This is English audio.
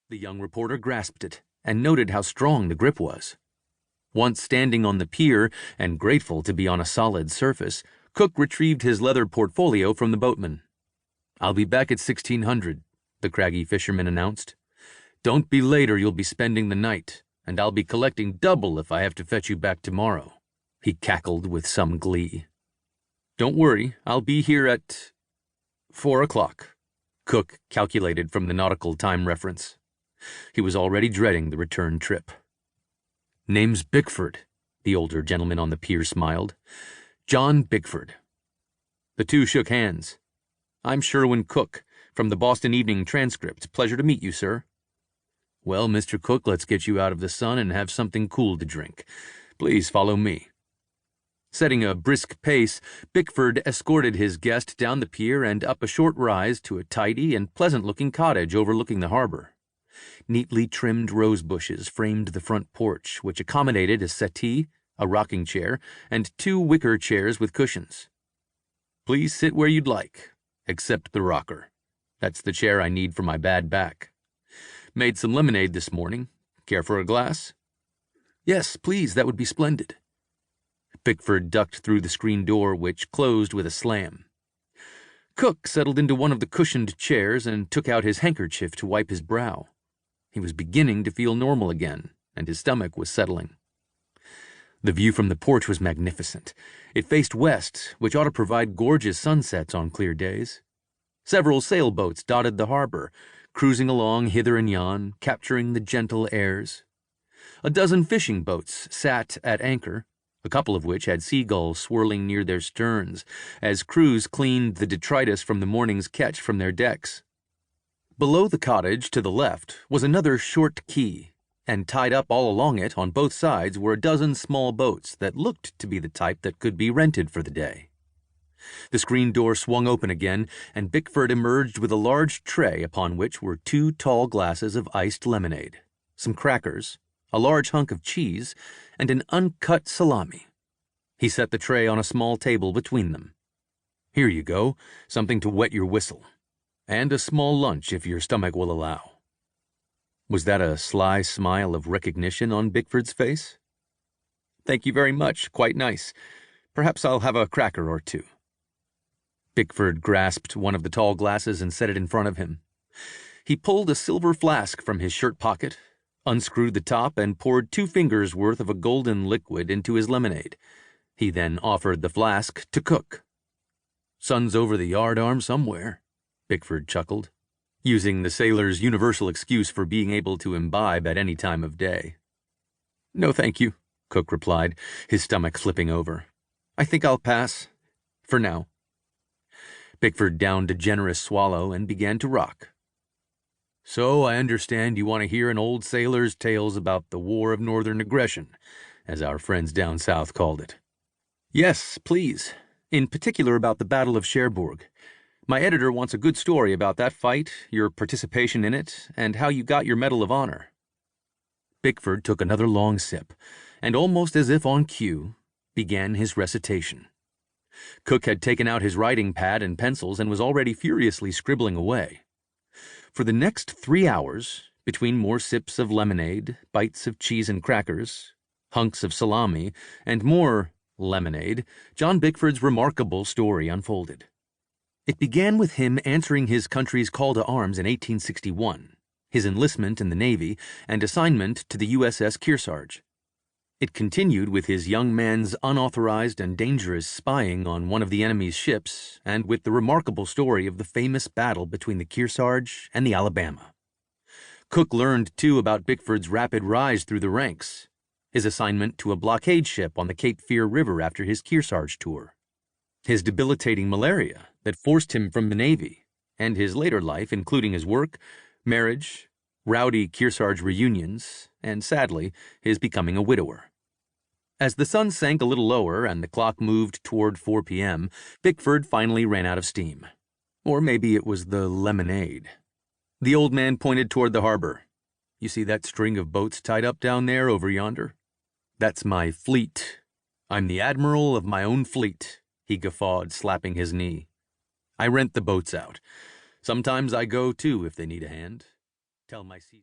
The young reporter grasped it and noted how strong the grip was. Once standing on the pier and grateful to be on a solid surface, Cook retrieved his leather portfolio from the boatman. "I'll be back at 1600, the craggy fisherman announced. "Don't be late or you'll be spending the night, and I'll be collecting double if I have to fetch you back tomorrow," he cackled with some glee. "Don't worry, I'll be here at 4 o'clock, Cook calculated from the nautical time reference. He was already dreading the return trip. "Name's Bickford," the older gentleman on the pier smiled. "John Bickford." The two shook hands. "I'm Sherwin Cook, from the Boston Evening Transcript. Pleasure to meet you, sir." "Well, Mr. Cook, let's get you out of the sun and have something cool to drink. Please follow me." Setting a brisk pace, Bickford escorted his guest down the pier and up a short rise to a tidy and pleasant-looking cottage overlooking the harbor. Neatly trimmed rose bushes framed the front porch, which accommodated a settee, a rocking chair, and 2 wicker chairs with cushions. "Please sit where you'd like, except the rocker. That's the chair I need for my bad back. Made some lemonade this morning. Care for a glass?" "Yes, please, that would be splendid." Bickford ducked through the screen door, which closed with a slam. Cook settled into one of the cushioned chairs and took out his handkerchief to wipe his brow. He was beginning to feel normal again, and his stomach was settling. The view from the porch was magnificent. It faced west, which ought to provide gorgeous sunsets on clear days. Several sailboats dotted the harbor, cruising along hither and yon, capturing the gentle airs. A dozen fishing boats sat at anchor, a couple of which had seagulls swirling near their sterns, as crews cleaned the detritus from the morning's catch from their decks. Below the cottage, to the left, was another short quay, and tied up all along it on both sides were a dozen small boats that looked to be the type that could be rented for the day. The screen door swung open again, and Bickford emerged with a large tray upon which were 2 tall glasses of iced lemonade, some crackers, a large hunk of cheese, and an uncut salami. He set the tray on a small table between them. "Here you go, something to wet your whistle. And a small lunch if your stomach will allow." Was that a sly smile of recognition on Bickford's face? "Thank you very much, quite nice. Perhaps I'll have a cracker or 2. Bickford grasped one of the tall glasses and set it in front of him. He pulled a silver flask from his shirt pocket, unscrewed the top, and poured 2 fingers' worth of a golden liquid into his lemonade. He then offered the flask to Cook. "Sun's over the yardarm somewhere," Bickford chuckled, using the sailor's universal excuse for being able to imbibe at any time of day. "No, thank you," Cook replied, his stomach flipping over. "I think I'll pass. For now." Bickford downed a generous swallow and began to rock. "So I understand you want to hear an old sailor's tales about the War of Northern Aggression, as our friends down south called it." "Yes, please. In particular about the Battle of Cherbourg. My editor wants a good story about that fight, your participation in it, and how you got your Medal of Honor." Bickford took another long sip, and almost as if on cue, began his recitation. Cook had taken out his writing pad and pencils and was already furiously scribbling away. For the next 3 hours, between more sips of lemonade, bites of cheese and crackers, hunks of salami, and more lemonade, John Bickford's remarkable story unfolded. It began with him answering his country's call to arms in 1861, his enlistment in the Navy, and assignment to the USS Kearsarge. It continued with his young man's unauthorized and dangerous spying on one of the enemy's ships, and with the remarkable story of the famous battle between the Kearsarge and the Alabama. Cook learned, too, about Bickford's rapid rise through the ranks, his assignment to a blockade ship on the Cape Fear River after his Kearsarge tour, his debilitating malaria that forced him from the Navy, and his later life, including his work, marriage, rowdy Kearsarge reunions, and, sadly, his becoming a widower. As the sun sank a little lower and the clock moved toward 4 p.m., Bickford finally ran out of steam. Or maybe it was the lemonade. The old man pointed toward the harbor. "You see that string of boats tied up down there over yonder? That's my fleet. I'm the admiral of my own fleet," he guffawed, slapping his knee. "I rent the boats out. Sometimes I go, too, if they need a hand. Tell my